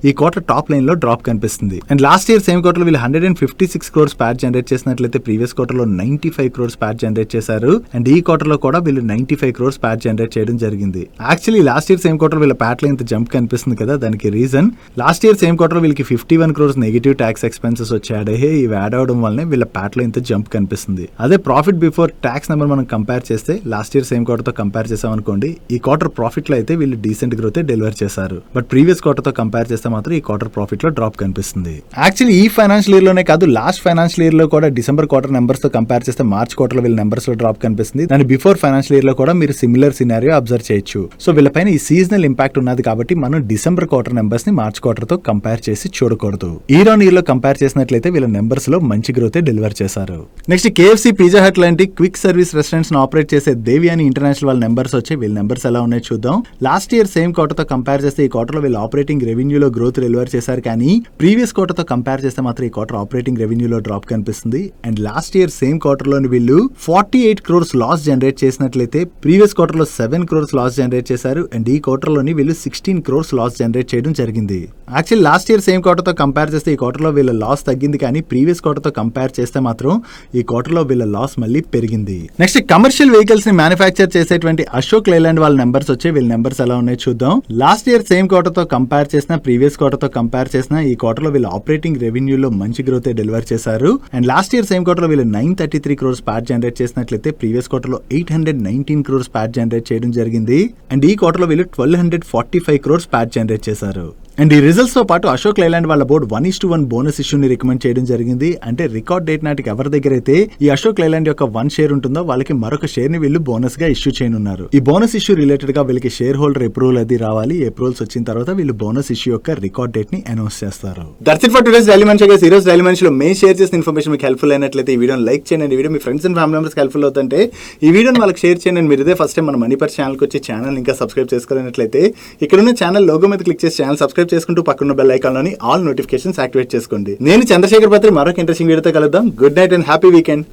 ఈ క్వార్టర్ టాప్ లైన్ లో డ్రాప్ కనిపిస్తుంది. And last year same quarter లో వీళ్ళు 156 crores ప్యాట్ జనరేట్ చేసినట్లయితే ప్రీవియస్ క్వార్టర్ లో 95 crores ప్యాట్ జనరేట్ చేశారు. అండ్ ఈ క్వార్టర్ లో కూడా వీళ్ళు 95 crores ప్యాట్ జనరేట్ చేయడం జరిగింది. Actually last year same quarter వీళ్ళ ప్యాట్ లో ఇంత జంప్ కనిపిస్తుంది కదా. దానికి reason last year same quarter వీళ్ళకి 51 crores నెగిటివ్ ట్యాక్స్ ఎక్స్పెన్సెస్ వచ్చాయి. ఇవి యాడ్ అవడం వల్లనే వీళ్ళ ప్యాట్ లో ఇంత జంప్ కనిపిస్తుంది. అదే ప్రాఫిట్ బిఫోర్ ట్యాక్స్ నెంబర్ మనం కంపేర్ చేస్తే లాస్ట్ ఇయర్ సేమ్ క్వార్టర్ తో కంపేర్ చేసాం అనుకోండి, ఈ క్వార్టర్ ప్రాఫిట్ లో అయితే వీళ్ళు డీసెంట్ గ్రోత్ డెలివర్ చేశారు. బట్ ప్రీవియస్ క్వార్టర్ తో కంపేర్ చేస్తే మాత్రం ఈ క్వార్టర్ ప్రాఫిట్ లో డ్రాప్ కనిపిస్తుంది. యాక్చువల్లీ ఈ ఫైనాన్షియల్ ఇయర్ లోనే కాదు, లాస్ట్ ఫైనాన్షియల్ ఇయర్ లో కూడా డిసెంబర్ క్వార్టర్ నెంబర్స్ తో కంపేర్ చేస్తే మార్చ్ క్వార్టర్ లో వీళ్ళ నెంబర్స్ లో డ్రాప్ కనిపిస్తుంది. దాని బిఫోర్ ఫైనాన్షియల్ ఇయర్ లో కూడా మీరు సిమిలర్ సినారియో అబ్జర్వ్ చేయొచ్చు. సో వీళ్ళపైన ఈ సీజనల్ ఇంపాక్ట్ ఉన్నది కాబట్టి మనం డిసెంబర్ క్వార్టర్ నెంబర్స్ ని మార్చ్ క్వార్టర్ తో కంపేర్ చేసి చూడకూడదు. ఇయర్ ఆన్ ఇయర్ లో కంపేర్ చేసినట్లయితే వీళ్ళ నెంబర్స్ లో మంచి గ్రోత్ డెలివర్ చేశారు. నెక్స్ట్ KFC, పిజ్జా హట్ లాంటి క్విక్ సర్వీస్ రెస్టారెంట్స్ ను ఆపరేట్ చేసే దేవ్యాని ఇంటర్నేషనల్ వాళ్ళ నెంబర్స్ వచ్చాయి. వీళ్ళ నెంబర్స్ ఎలా ఉన్నాయి చూద్దాం. లాస్ట్ ఇయర్ సేమ్ క్వార్టర్ తో కంపేర్ చేస్తే ఈ క్వార్టర్ లో వీళ్ళ ఆపరేటింగ్ రెవెన్యూలో గ్రోత్ డెలివర్ చేశారు. కానీ ప్రీవియస్ క్వార్టర్ తో కంపేర్ చేస్తే మాత్రం ఈ క్వార్టర్ ఆపరేటింగ్ రెవెన్యూలో డ్రాప్ కనిపిస్తుంది. And last year same quarter లోని వీళ్ళు 48 crores లాస్ జనరేట్ చేసినట్లయితే ప్రీవియస్ క్వార్టర్ లో 7 crores లాస్ జనరేట్ చేశారు. అండ్ ఈ క్వార్టర్ లోని వీళ్ళు 16 crores లాస్ జనరేట్ చేయడం జరిగింది. Actually last year same quarter తో కంపేర్ చేస్తే ఈ క్వార్టర్ లో వీళ్ళ లాస్ తగ్గింది. కానీ ప్రీవియస్ ప్రీవియస్ క్వార్టర్ తో కంపేర్ చేస్తే మాత్రం ఈ క్వార్టర్ లో వీళ్ళ లాస్ మళ్ళీ పెరిగింది. నెక్స్ట్ కమర్షియల్ వెహికల్స్ ని మ్యానుఫ్యాక్చర్ చేసేటువంటి అశోక్ లేలాండ్ వాళ్ళ నెంబర్స్ వచ్చి వీళ్ళ నెంబర్స్ ఎలా ఉన్నాయి చూద్దాం. లాస్ట్ ఇయర్ సేమ్ క్వార్టర్ తో కంపేర్ చేసిన ప్రీవియస్ క్వార్టర్ తో కంపేర్ చేసిన ఈ క్వార్టర్ లో వీళ్ళ ఆపరేటింగ్ రెవెన్యూలో మంచి గ్రోత్ డెలివర్ చేశారు. And last year same quarter లో వీళ్ళు 933 crores ప్యాట్ జనరేట్ చేసినట్లయితే ప్రీవియస్ క్వార్టర్ లో 819 crores ప్యాట్ జనరేట్ చేయడం జరిగింది. అండ్ ఈ క్వార్టర్ లో వీళ్ళు 1245 crores ప్యాట్ జనరేట్ చేశారు. అండ్ ఈ రిజల్ట్స్ తో పాటు అశోక్ లేలాండ్ వాళ్ళ బోర్డు 1:1 బోనస్ ఇష్యూని రికమెండ్ చేయడం జరిగింది. అంటే రికార్డ్ డేట్ నాటికి ఎవరి దగ్గర అయితే ఈ అశోక్ లేలాండ్ యొక్క 1 షేర్ ఉంటుందో వాళ్ళకి మరొక షేర్ ని వీళ్ళు బోనస్ గా ఇష్యూ చేయనున్నారు. ఈ బోనస్ ఇష్యూ రిలేటెడ్ గా వీళ్ళకి షేర్ హోల్డర్ అప్రూవల్ అది రావాలి. అప్రూవల్స్ వచ్చిన తర్వాత వీళ్ళు బోనస్ ఇష్యూ యొక్క రికార్డ్ డేట్ ని అనౌన్స్ చేస్తారు. That's it for today's daily మంచి. ఈ రోజు డైలీ మంచిలో మేము షేర్ చేసిన ఇన్ఫర్మేషన్ మీకు హెల్ప్ఫుల్ అయినట్లయితే ఈ వీడియోని లైక్ చేయండి. ఈ video me friends and family members helpful అవుతుంటే ఈ వీడియోని వాళ్ళకి షేర్ చేయండి. మీరు ఇదే ఫస్ట్ టైం మన మనీపర్ ఛానల్కి వచ్చి ఛానల్ ఇంకా సబ్స్క్రైబ్ చేసుకోలేనట్లయితే ఇక్కడ ఉన్న ఛానల్ లోగో మీద క్లిక్ చేసి ఛానల్ సబ్స్క్రైబ్ చేసుకుంటూ పక్కన బెల్ ఐకాన్ లోని ఆల్ నోటిఫికేషన్స్ యాక్టివేట్ చేసుకోండి. నేను చంద్రశేఖర్ పత్రి మరొక ఇంట్రెస్టింగ్ వీడియోతో కలుద్దాం. Good night and happy weekend.